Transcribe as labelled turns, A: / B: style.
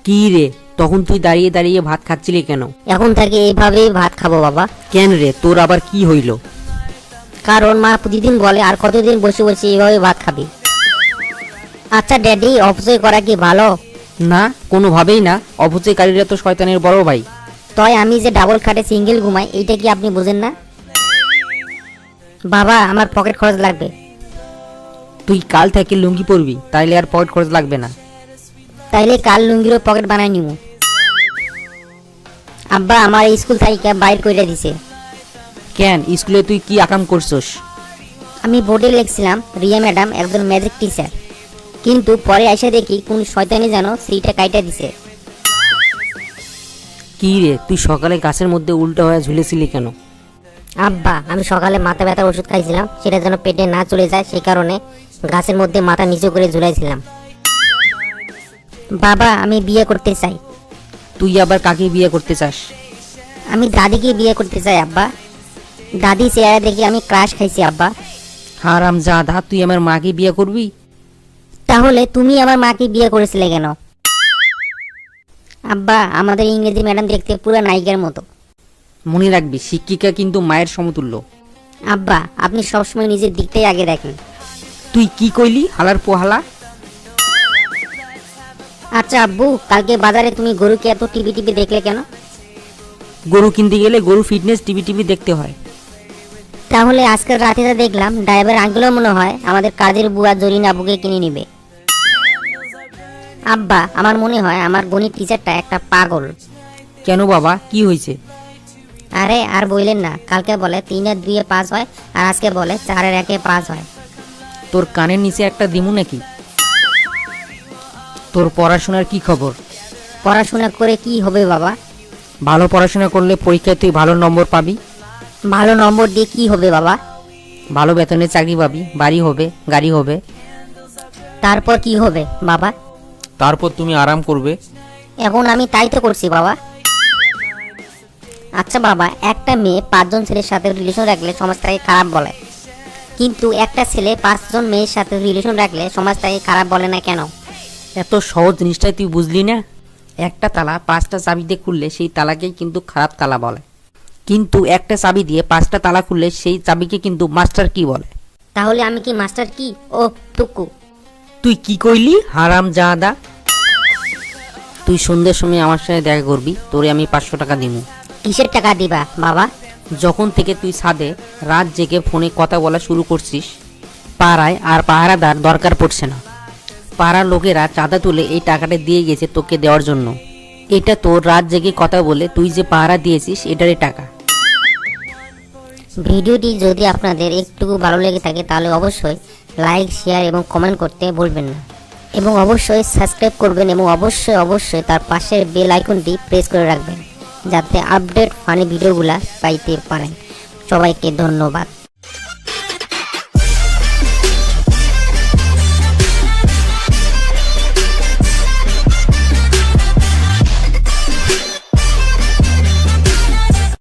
A: কি রে, তখন তুই দাঁড়িয়ে দাঁড়িয়ে ভাত খাচ্ছিলি কেন?
B: এখন থেকে এইভাবেই ভাত খাবো বাবা।
A: কেন রে, তোর আবার কি হইল?
B: কারণ মা প্রতিদিন বলে আর কতদিন বসে বসে এইভাবে ভাত খাবি। আচ্ছা ড্যাডি, অপচয় করা কি ভালো?
A: না, কোনোভাবেই না। অপচয়কারীরা তো শয়তানের বড় ভাই।
B: তাই আমি যে ডাবল খাটে সিঙ্গেল ঘুমাই, এইটা কি আপনি বোঝেন না? বাবা, আমার পকেট খরচ লাগবে।
A: তুই কাল থেকে লুঙ্গি পরবি, তাইলে আর পকেট খরচ লাগবে না।
B: তাইলে কাল লুঙ্গিরও পকেট বানাই নিব। আব্বা আমার স্কুল থেকে বাইর করে দিছে।
A: কেন, স্কুলে তুই কি আকাম করছস?
B: আমি বোর্ডে লিখছিলাম রিয়া ম্যাডাম একজন ম্যাজিক টিচার, কিন্তু পরে এসে দেখি কোন শয়তানি যেন সেইটা কাইটা দিছে।
A: কি রে, তুই সকালে গাছের মধ্যে উল্টো হয়ে ঝুলেছিলি কেন?
B: আব্বা, আমি সকালে মাথা ব্যথার ওষুধ খাইছিলাম, সেটা যেন পেটে না চলে যায়, সেই কারণে গাছের মধ্যে মাথা নিচু করে ঝুলাইছিলাম। বাবা, আমি বিয়ে করতে চাই।
A: তুই আবার কাকে বিয়ে করতে চাস?
B: আমি দাদিকে বিয়ে করতে চাই আব্বা। দাদি চেহারা দেখে আমি ক্রাশ খাইছি আব্বা।
A: হারামজাদা, তুই আমার মাকে বিয়ে করবি?
B: তাহলে তুমি আমার মাকে বিয়ে করেছিলে কেন? আব্বা, আমাদের ইংরেজি ম্যাডাম দেখতে পুরো নায়িকার মতো।
A: মনে রাখবি, শিক্ষিকা কিন্তু মায়ের সমতুল্য।
B: আব্বা, আপনি সবসময় নিজের দিকটাই আগে দেখেন।
A: তুই কি কইলি, হালার পোহালা?
B: আচ্ছা আব্বু, কালকে বাজারে তুমি গরুকে এত টিভি টিভি দেখলে কেন?
A: গরু কিনতে গেলে গরু ফিটনেস টিভি টিভি দেখতে হয়।
B: তাহলে আজকের রাতে যা দেখলাম, ড্রাইভার আঙ্কেলও মনে হয় আমাদের কাজের বুয়া জরিনা আব্বুকে কিনে নিবে। আব্বা, আমার মনে হয় আমার গণিত টিচারটা একটা পাগল।
A: কেন বাবা, কি হয়েছে?
B: আরে আর বললেন না, কালকে বলে 3 আর 2 5 হয়, আর আজকে বলে 4 আর 1 5 হয়।
A: তোর কানের নিচে একটা দিমু নাকি? তোর পড়াশোনার কি খবর?
B: পড়াশোনা করে কি হবে বাবা?
A: ভালো পড়াশোনা করলে পরীক্ষায় তুই ভালো নম্বর পাবি।
B: ভালো নম্বর দিয়ে কি হবে বাবা?
A: ভালো বেতনে চাকরি পাবি, বাড়ি হবে, গাড়ি হবে।
B: তারপর কি হবে বাবা?
C: তারপর তুমি আরাম করবে।
B: এখন আমি তাই তো করছি বাবা। আচ্ছা বাবা, একটা মেয়ে 5 জন ছেলের সাথে রিলেশন রাখলে সমাজ তাকে খারাপ বলে, কিন্তু একটা ছেলে 5 জন মেয়ের সাথে রিলেশন রাখলে সমাজ তাকে খারাপ বলে না কেন?
A: এত সহজ জিনিসটাই তুই বুঝলি না? একটা তালা 5টা চাবি দিয়ে খুললে সেই তালাকেই কিন্তু খারাপ তালা বলে, কিন্তু একটা চাবি দিয়ে 5টা তালা খুললে সেই চাবিকে কিন্তু মাস্টার কি বলে।
B: তাহলে আমি কি মাস্টার কি? ও টুকু।
A: তুই কি কইলি, হারামজাদা? তুই সন্ধ্যের সময় আমার সাথে দেখা করবি, তোরে আমি 500 টাকা দিব।
B: কিসের টাকা দিবা বাবা?
A: যখন থেকে তুই ছাদে রাত জেগে ফোনে কথা বলা শুরু করছিস, পাড়ায় আর পাহারাদার দরকার পড়ছে না। পাড়ার লোকেরা চাঁদা তুলে এই টাকাটা দিয়ে গেছে তোকে দেওয়ার জন্য। এটা তোর রাত জেগে কথা বলে তুই যে পাহারা দিয়েছিস এটারই টাকা।
B: ভিডিওটি যদি আপনাদের একটু ভালো লেগে থাকে তাহলে অবশ্যই লাইক, শেয়ার এবং কমেন্ট করতে ভুলবেন না, এবং অবশ্যই সাবস্ক্রাইব করবেন, এবং অবশ্যই তার পাশের বেল আইকনটি প্রেস করে রাখবেন, যাতে আপডেট ফানি ভিডিওগুলো পাইতে পারেন। সবাইকে ধন্যবাদ।